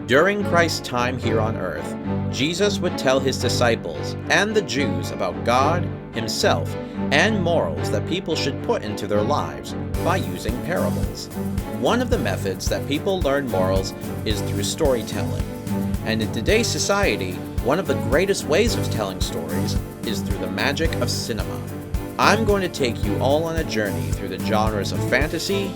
During Christ's time here on earth, Jesus would tell his disciples and the Jews about God, himself, and morals that people should put into their lives by using parables. One of the methods that people learn morals is through storytelling. And in today's society, one of the greatest ways of telling stories is through the magic of cinema. I'm going to take you all on a journey through the genres of fantasy,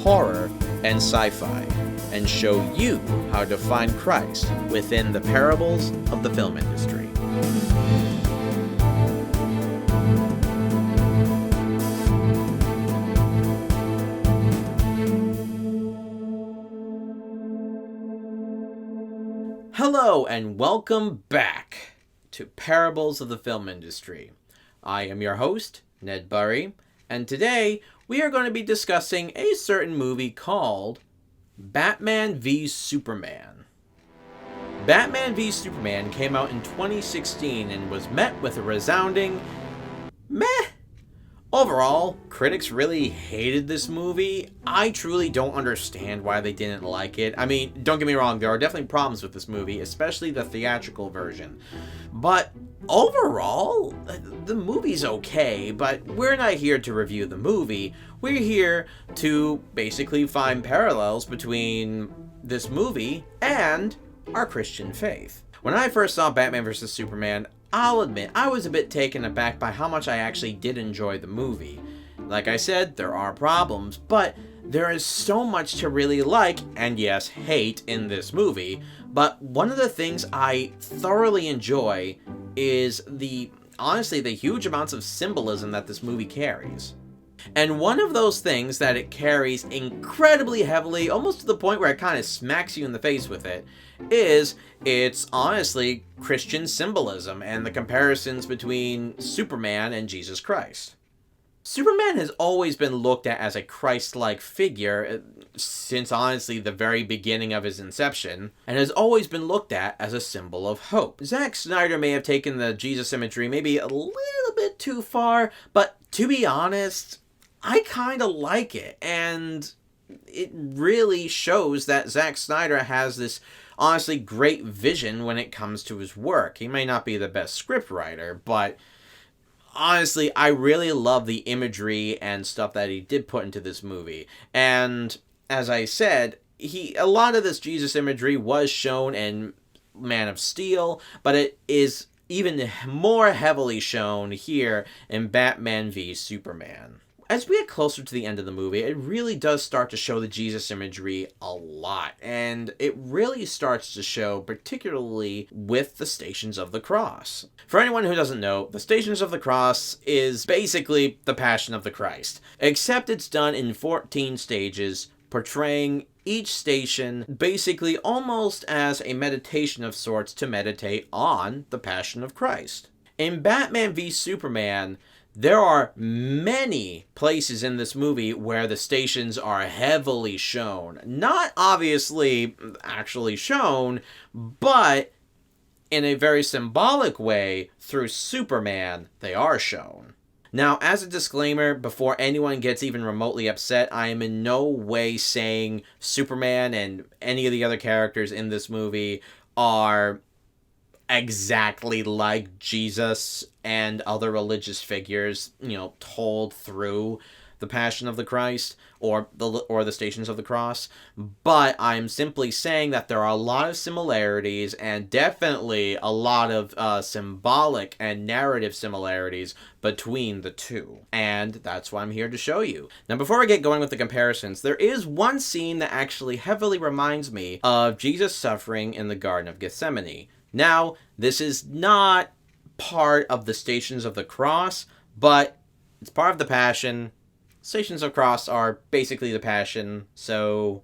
horror, and sci-fi, and show you how to find Christ within the parables of the film industry. Hello and welcome back to Parables of the Film Industry. I am your host, Ned Burry, and today we are going to be discussing a certain movie called Batman v Superman. Batman v Superman came out in 2016 and was met with a resounding meh. Overall, critics really hated this movie. I truly don't understand why they didn't like it. I mean, don't get me wrong, there are definitely problems with this movie, especially the theatrical version. But overall, the movie's okay, but we're not here to review the movie. We're here to basically find parallels between this movie and our Christian faith. When I first saw Batman vs. Superman, I'll admit, I was a bit taken aback by how much I actually did enjoy the movie. Like I said, there are problems, but there is so much to really like, and yes, hate in this movie. But one of the things I thoroughly enjoy is honestly, the huge amounts of symbolism that this movie carries. And one of those things that it carries incredibly heavily, almost to the point where it kind of smacks you in the face with it, is it's honestly Christian symbolism and the comparisons between Superman and Jesus Christ. Superman has always been looked at as a Christ-like figure since honestly the very beginning of his inception, and has always been looked at as a symbol of hope. Zack Snyder may have taken the Jesus imagery maybe a little bit too far, but to be honest, I kind of like it, and it really shows that Zack Snyder has this honestly great vision when it comes to his work. He may not be the best script writer, but honestly, I really love the imagery and stuff that he did put into this movie. And as I said, a lot of this Jesus imagery was shown in Man of Steel, but it is even more heavily shown here in Batman v Superman. As we get closer to the end of the movie, it really does start to show the Jesus imagery a lot, and it really starts to show particularly with the Stations of the Cross. For anyone who doesn't know, the Stations of the Cross is basically the Passion of the Christ, except it's done in 14 stages, portraying each station basically almost as a meditation of sorts to meditate on the Passion of Christ. In Batman v Superman, there are many places in this movie where the stations are heavily shown. Not obviously actually shown, but in a very symbolic way, through Superman, they are shown. Now, as a disclaimer, before anyone gets even remotely upset, I am in no way saying Superman and any of the other characters in this movie are exactly like Jesus and other religious figures, told through the Passion of the Christ or the Stations of the Cross. But I'm simply saying that there are a lot of similarities and definitely a lot of symbolic and narrative similarities between the two. And that's what I'm here to show you. Now, before I get going with the comparisons, there is one scene that actually heavily reminds me of Jesus suffering in the Garden of Gethsemane. Now, this is not part of the Stations of the Cross, but it's part of the Passion. Stations of Cross are basically the Passion, so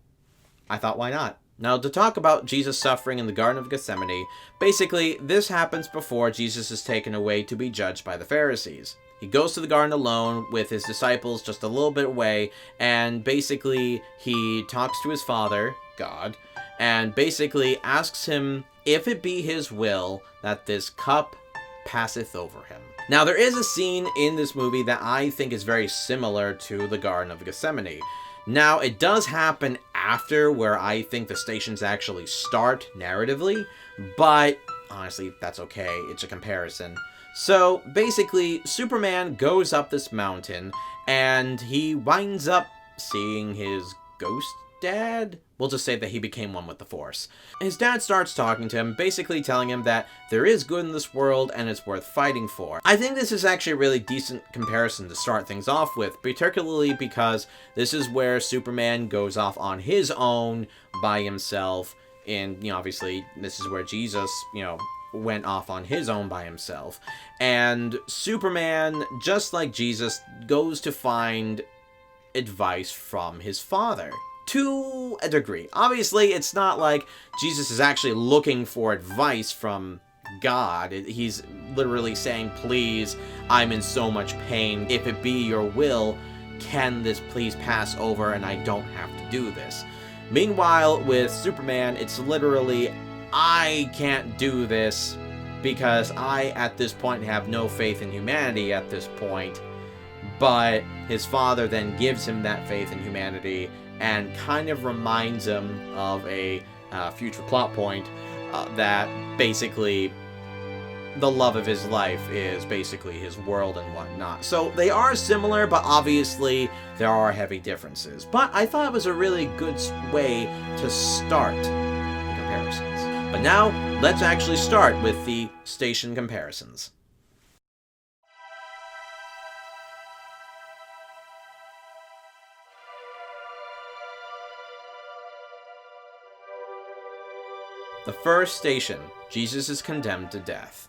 I thought, why not? Now, to talk about Jesus suffering in the Garden of Gethsemane, basically, this happens before Jesus is taken away to be judged by the Pharisees. He goes to the garden alone with his disciples just a little bit away, and basically, he talks to his Father, God, and basically asks him if it be his will that this cup passeth over him. Now, there is a scene in this movie that I think is very similar to the Garden of Gethsemane. Now, it does happen after where I think the stations actually start narratively, but honestly, that's okay. It's a comparison. So basically, Superman goes up this mountain and he winds up seeing his ghost dad? We'll just say that he became one with the Force. His dad starts talking to him, basically telling him that there is good in this world and it's worth fighting for. I think this is actually a really decent comparison to start things off with, particularly because this is where Superman goes off on his own by himself, and, obviously this is where Jesus, went off on his own by himself. And Superman, just like Jesus, goes to find advice from his father. To a degree. Obviously, it's not like Jesus is actually looking for advice from God. He's literally saying, please, I'm in so much pain. If it be your will, can this please pass over and I don't have to do this? Meanwhile, with Superman, it's literally, I can't do this because I, at this point, have no faith in humanity at this point. But his father then gives him that faith in humanity and kind of reminds him of a future plot point that basically the love of his life is basically his world and whatnot. So they are similar, but obviously there are heavy differences. But I thought it was a really good way to start the comparisons. But now, let's actually start with the station comparisons. The first station, Jesus is condemned to death.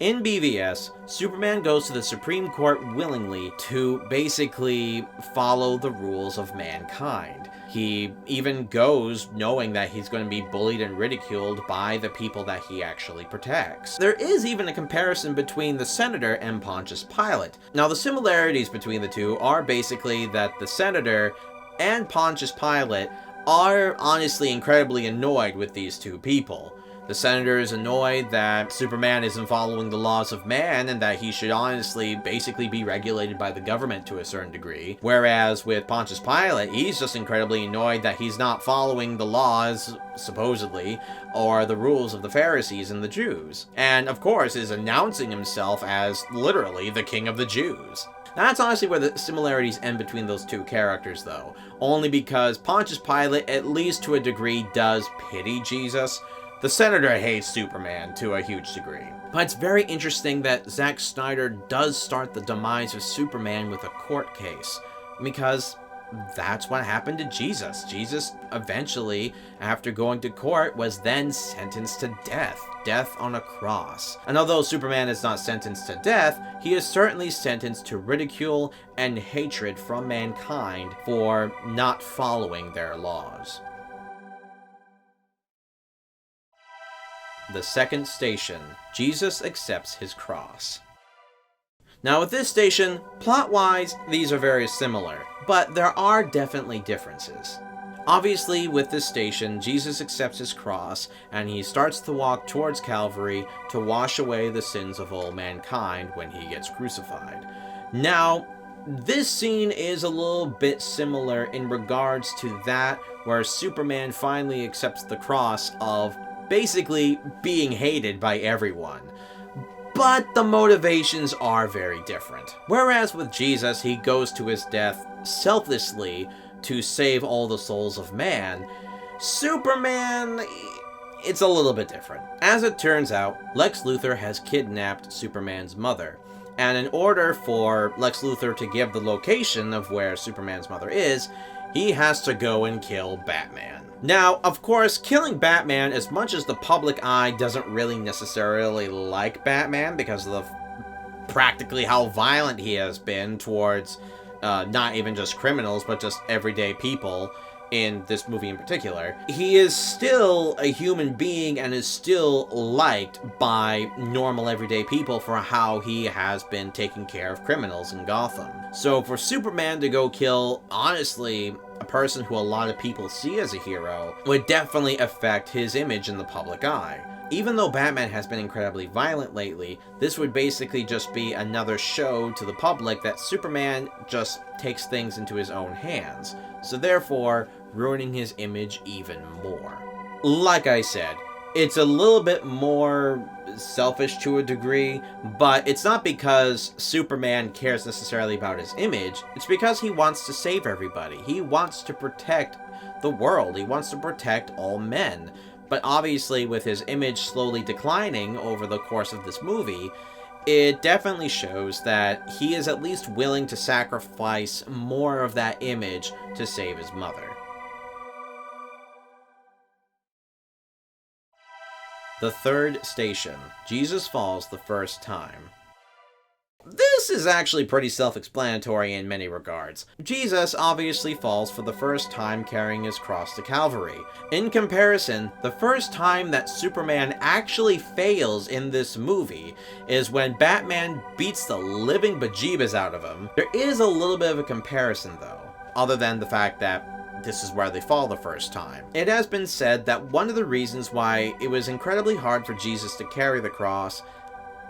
In BVS, Superman goes to the Supreme Court willingly to basically follow the rules of mankind. He even goes knowing that he's going to be bullied and ridiculed by the people that he actually protects. There is even a comparison between the Senator and Pontius Pilate. Now, the similarities between the two are basically that the Senator and Pontius Pilate are honestly incredibly annoyed with these two people. The Senator is annoyed that Superman isn't following the laws of man and that he should honestly basically be regulated by the government to a certain degree. Whereas with Pontius Pilate, he's just incredibly annoyed that he's not following the laws, supposedly, or the rules of the Pharisees and the Jews. And of course is announcing himself as literally the King of the Jews. That's honestly where the similarities end between those two characters, though. Only because Pontius Pilate, at least to a degree, does pity Jesus. The Senator hates Superman to a huge degree. But it's very interesting that Zack Snyder does start the demise of Superman with a court case. Because that's what happened to Jesus. Jesus eventually, after going to court, was then sentenced to death. Death on a cross. And although Superman is not sentenced to death, he is certainly sentenced to ridicule and hatred from mankind for not following their laws. The second station, Jesus accepts his cross. Now with this station, plot-wise, these are very similar, but there are definitely differences. Obviously, with this station, Jesus accepts his cross, and he starts to walk towards Calvary to wash away the sins of all mankind when he gets crucified. Now, this scene is a little bit similar in regards to that, where Superman finally accepts the cross of basically being hated by everyone. But the motivations are very different. Whereas with Jesus, he goes to his death selflessly to save all the souls of man, Superman, it's a little bit different. As it turns out, Lex Luthor has kidnapped Superman's mother, and in order for Lex Luthor to give the location of where Superman's mother is, he has to go and kill Batman. Now, of course, killing Batman, as much as the public eye doesn't really necessarily like Batman because of practically how violent he has been towards not even just criminals, but just everyday people in this movie in particular, he is still a human being and is still liked by normal everyday people for how he has been taking care of criminals in Gotham. So for Superman to go kill, honestly, a person who a lot of people see as a hero would definitely affect his image in the public eye. Even though Batman has been incredibly violent lately, this would basically just be another show to the public that Superman just takes things into his own hands. So therefore, ruining his image even more. Like I said, it's a little bit more selfish to a degree, but it's not because Superman cares necessarily about his image. It's because he wants to save everybody. He wants to protect the world. He wants to protect all men. But obviously, with his image slowly declining over the course of this movie, it definitely shows that he is at least willing to sacrifice more of that image to save his mother. The third station. Jesus falls the first time. This is actually pretty self-explanatory in many regards. Jesus obviously falls for the first time carrying his cross to Calvary. In comparison, the first time that Superman actually fails in this movie is when Batman beats the living bejeebus out of him. There is a little bit of a comparison though, other than the fact that this is where they fall the first time. It has been said that one of the reasons why it was incredibly hard for Jesus to carry the cross,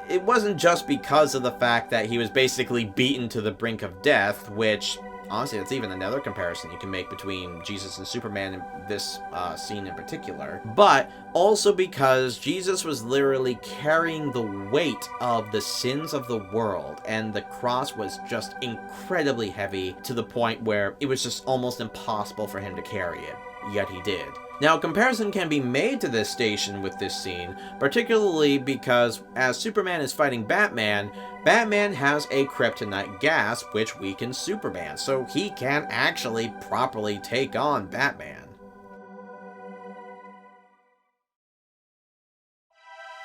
it wasn't just because of the fact that he was basically beaten to the brink of death, which, honestly, that's even another comparison you can make between Jesus and Superman in this scene in particular, but also because Jesus was literally carrying the weight of the sins of the world, and the cross was just incredibly heavy to the point where it was just almost impossible for him to carry it, yet he did. Now, a comparison can be made to this station with this scene, particularly because as Superman is fighting Batman, Batman has a kryptonite gas which weakens Superman, so he can actually properly take on Batman.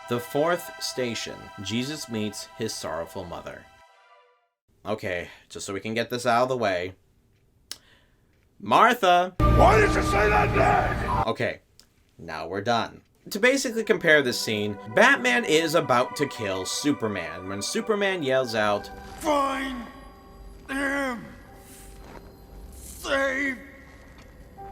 The fourth station. Jesus meets his sorrowful mother. Okay, just so we can get this out of the way. Martha! Why did you say that name? Okay, now we're done. To basically compare this scene, Batman is about to kill Superman when Superman yells out, Find him! Save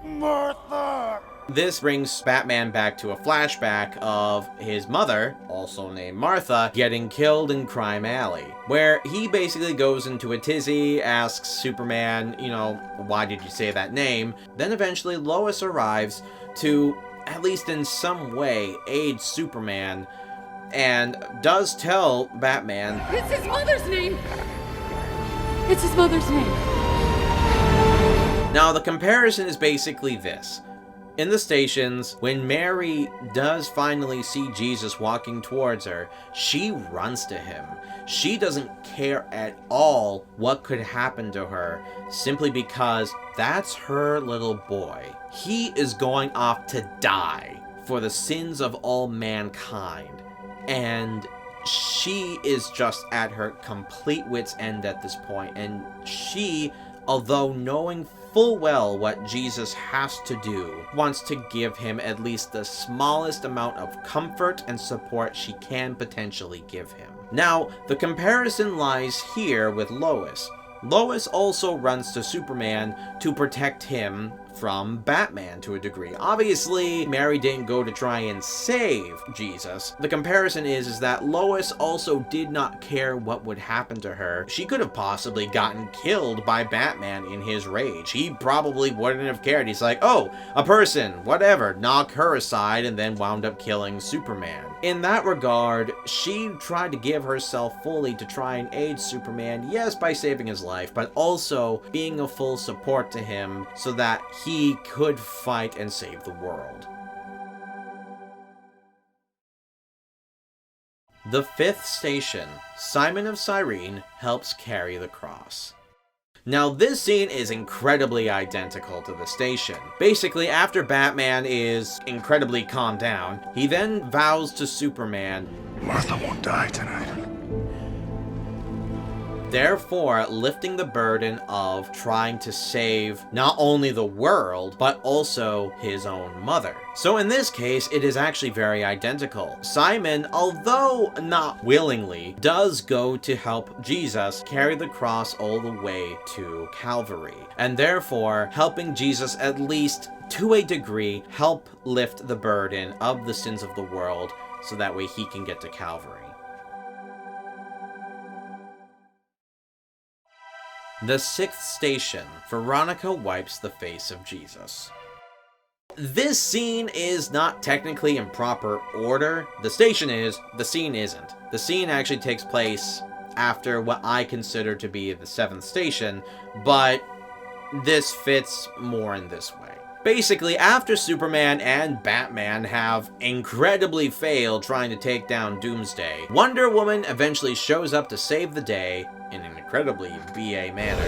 Martha! This brings Batman back to a flashback of his mother, also named Martha, getting killed in Crime Alley, where he basically goes into a tizzy, asks Superman, why did you say that name? Then eventually Lois arrives to, at least in some way, aid Superman, and does tell Batman, It's his mother's name! It's his mother's name! Now the comparison is basically this. In the stations, when Mary does finally see Jesus walking towards her, she runs to him. She doesn't care at all what could happen to her, simply because that's her little boy. He is going off to die for the sins of all mankind. And she is just at her complete wit's end at this point. And she, although knowing full well what Jesus has to do, wants to give him at least the smallest amount of comfort and support she can potentially give him. Now, the comparison lies here with Lois. Lois also runs to Superman to protect him from Batman to a degree. Obviously, Mary didn't go to try and save Jesus. The comparison is that Lois also did not care what would happen to her. She could have possibly gotten killed by Batman in his rage. He probably wouldn't have cared. He's like, oh, a person, whatever, knock her aside, and then wound up killing Superman. In that regard, she tried to give herself fully to try and aid Superman, yes, by saving his life, but also being a full support to him so that he could fight and save the world. The fifth station, Simon of Cyrene helps carry the cross. Now, this scene is incredibly identical to the station. Basically, after Batman is incredibly calmed down, he then vows to Superman, Martha won't die tonight. therefore lifting the burden of trying to save not only the world, but also his own mother. So in this case, it is actually very identical. Simon, although not willingly, does go to help Jesus carry the cross all the way to Calvary, and therefore helping Jesus at least to a degree help lift the burden of the sins of the world so that way he can get to Calvary. The sixth station, Veronica wipes the face of Jesus. This scene is not technically in proper order. The station is, the scene isn't. The scene actually takes place after what I consider to be the seventh station, but this fits more in this way. Basically, after Superman and Batman have incredibly failed trying to take down Doomsday, Wonder Woman eventually shows up to save the day in an incredibly BA manner.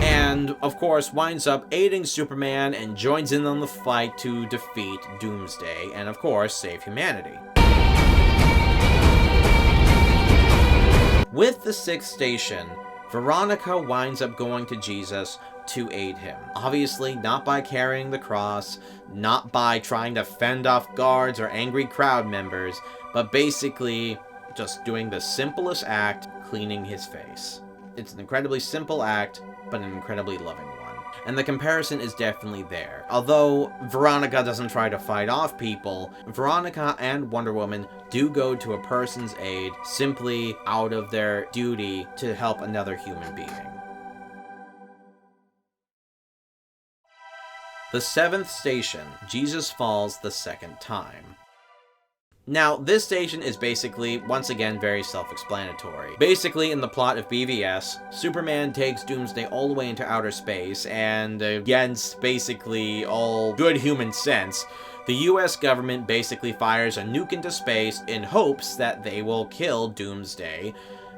And, of course, winds up aiding Superman and joins in on the fight to defeat Doomsday and, of course, save humanity. With the sixth station, Veronica winds up going to Jesus to aid him. Obviously, not by carrying the cross, not by trying to fend off guards or angry crowd members, but basically just doing the simplest act, cleaning his face. It's an incredibly simple act, but an incredibly loving one. And the comparison is definitely there. Although Veronica doesn't try to fight off people, Veronica and Wonder Woman do go to a person's aid simply out of their duty to help another human being. The seventh station, Jesus falls the second time. Now, this station is basically, once again, very self-explanatory. Basically, in the plot of BVS, Superman takes Doomsday all the way into outer space, and against basically all good human sense, the US government basically fires a nuke into space in hopes that they will kill Doomsday,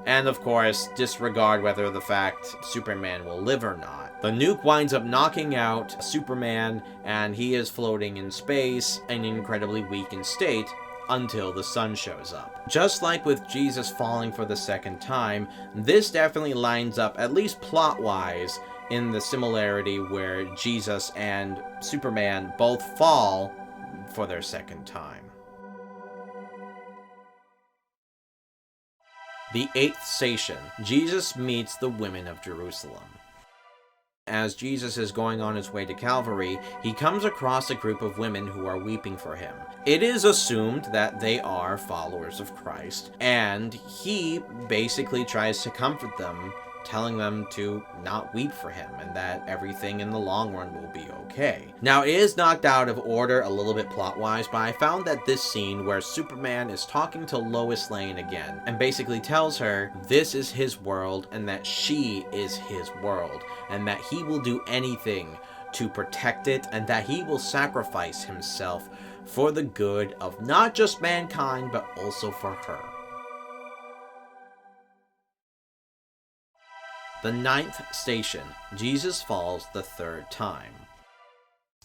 and of course, disregard whether the fact Superman will live or not. The nuke winds up knocking out Superman, and he is floating in space in an incredibly weakened state, until the sun shows up. Just like with Jesus falling for the second time, this definitely lines up, at least plot-wise, in the similarity where Jesus and Superman both fall for their second time. The eighth station, Jesus meets the women of Jerusalem. As Jesus is going on his way to Calvary, he comes across a group of women who are weeping for him. It is assumed that they are followers of Christ, and he basically tries to comfort them, telling them to not weep for him and that everything in the long run will be okay. Now, it is knocked out of order a little bit plot-wise, but I found that this scene where Superman is talking to Lois Lane again and basically tells her this is his world and that she is his world and that he will do anything to protect it and that he will sacrifice himself for the good of not just mankind but also for her. The ninth station, Jesus falls the third time.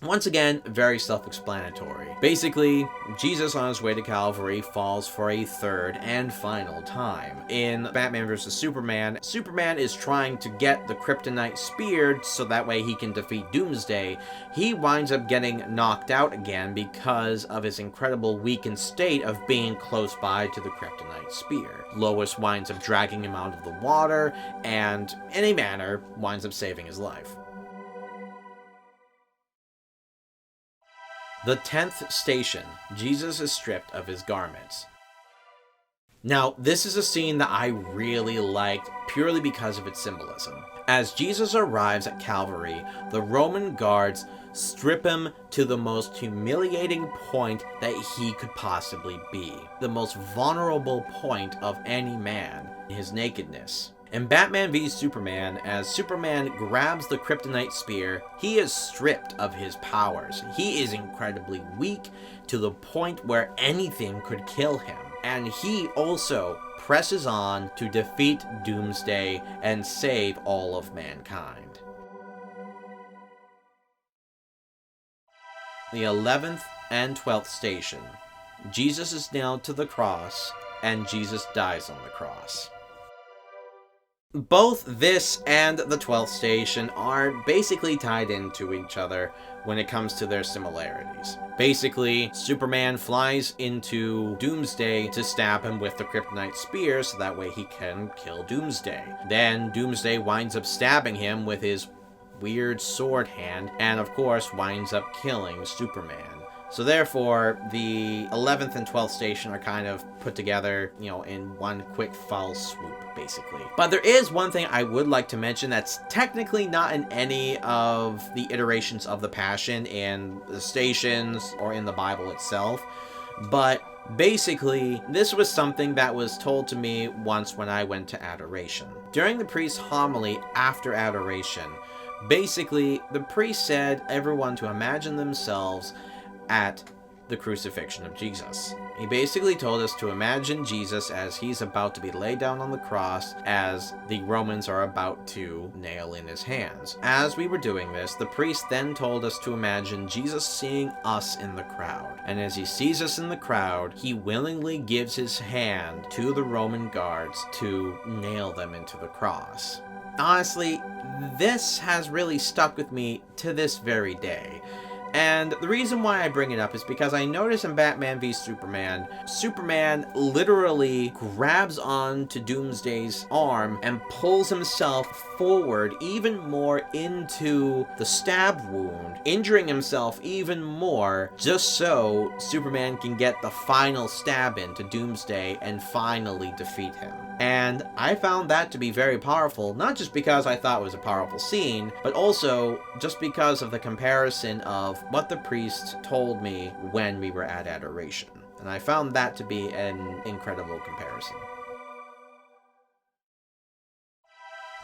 Once again, very self-explanatory. Basically, Jesus on his way to Calvary falls for a third and final time. In Batman vs. Superman, Superman is trying to get the kryptonite spear so that way he can defeat Doomsday. He winds up getting knocked out again because of his incredible weakened state of being close by to the kryptonite spear. Lois winds up dragging him out of the water and, in a manner, winds up saving his life. The 10th station, Jesus is stripped of his garments. Now, this is a scene that I really liked purely because of its symbolism. As Jesus arrives at Calvary, the Roman guards strip him to the most humiliating point that he could possibly be. The most vulnerable point of any man, his nakedness. In Batman v Superman, as Superman grabs the kryptonite spear, he is stripped of his powers. He is incredibly weak to the point where anything could kill him. And he also presses on to defeat Doomsday and save all of mankind. The 11th and 12th station. Jesus is nailed to the cross, and Jesus dies on the cross. Both this and the 12th station are basically tied into each other when it comes to their similarities. Basically, Superman flies into Doomsday to stab him with the kryptonite spear so that way he can kill Doomsday. Then Doomsday winds up stabbing him with his weird sword hand and of course winds up killing Superman, So therefore, the 11th and 12th station are kind of put together, in one quick foul swoop, basically. But there is one thing I would like to mention that's technically not in any of the iterations of the Passion in the stations or in the Bible itself, but basically, this was something that was told to me once when I went to adoration. During the priest's homily after adoration, basically, the priest said everyone to imagine themselves at the crucifixion of Jesus. He basically told us to imagine Jesus as he's about to be laid down on the cross, as the Romans are about to nail in his hands. As we were doing this, the priest then told us to imagine Jesus seeing us in the crowd. And as he sees us in the crowd, he willingly gives his hand to the Roman guards to nail them into the cross. Honestly, this has really stuck with me to this very day. And the reason why I bring it up is because I noticed in Batman v Superman, Superman literally grabs on to Doomsday's arm and pulls himself forward even more into the stab wound, injuring himself even more just so Superman can get the final stab into Doomsday and finally defeat him. And I found that to be very powerful, not just because I thought it was a powerful scene, but also just because of the comparison of what the priest told me when we were at adoration. And I found that to be an incredible comparison.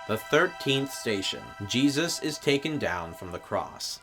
The 13th station. Jesus is taken down from the cross.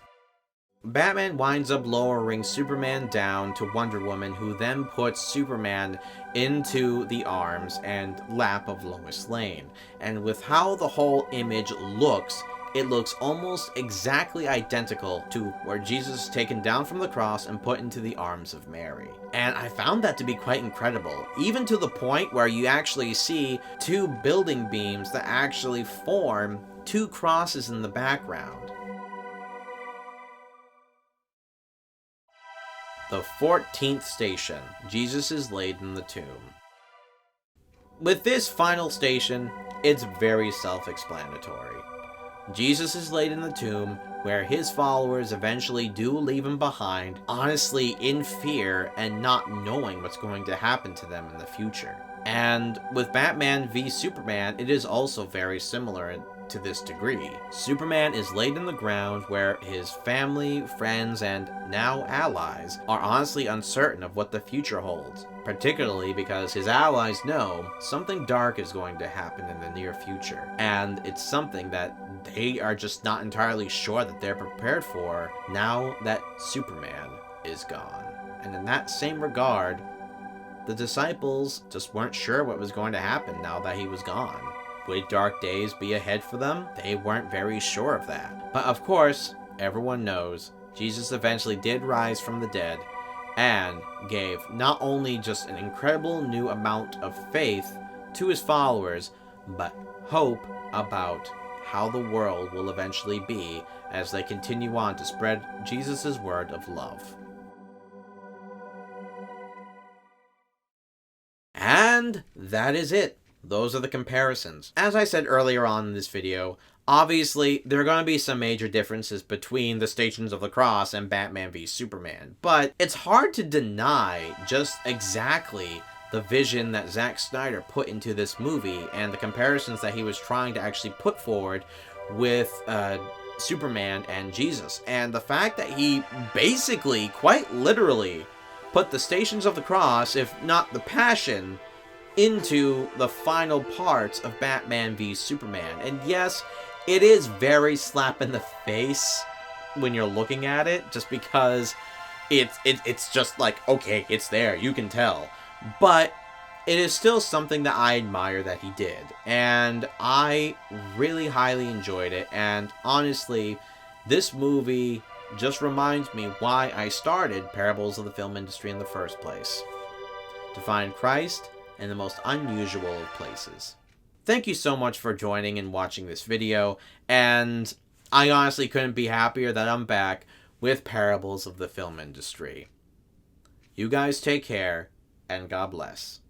Batman winds up lowering Superman down to Wonder Woman, who then puts Superman into the arms and lap of Lois Lane. And with how the whole image looks, it looks almost exactly identical to where Jesus is taken down from the cross and put into the arms of Mary. And I found that to be quite incredible, even to the point where you actually see two building beams that actually form two crosses in the background. The 14th station. Jesus is laid in the tomb. With this final station, it's very self-explanatory. Jesus is laid in the tomb, where his followers eventually do leave him behind, honestly in fear and not knowing what's going to happen to them in the future. And with Batman v Superman, it is also very similar to this degree. Superman is laid in the ground where his family, friends, and now allies are honestly uncertain of what the future holds, particularly because his allies know something dark is going to happen in the near future, and it's something that they are just not entirely sure that they're prepared for now that Superman is gone. And in that same regard, the disciples just weren't sure what was going to happen now that he was gone. Would dark days be ahead for them? They weren't very sure of that. But of course, everyone knows Jesus eventually did rise from the dead and gave not only just an incredible new amount of faith to his followers, but hope about how the world will eventually be as they continue on to spread Jesus' word of love. And that is it. Those are the comparisons. As I said earlier on in this video, obviously there are going to be some major differences between the Stations of the Cross and Batman v Superman, but it's hard to deny just exactly the vision that Zack Snyder put into this movie and the comparisons that he was trying to actually put forward with Superman and Jesus. And the fact that he basically, quite literally, put the Stations of the Cross, if not the Passion, into the final parts of Batman v Superman. And yes, it is very slap in the face when you're looking at it, just because it's just like, okay, it's there, you can tell. But it is still something that I admire that he did, and I really highly enjoyed it. And honestly, this movie just reminds me why I started Parables of the Film Industry in the first place. To find Christ in the most unusual of places. Thank you so much for joining and watching this video, and I honestly couldn't be happier that I'm back with Parables of the Film Industry. You guys take care, and God bless.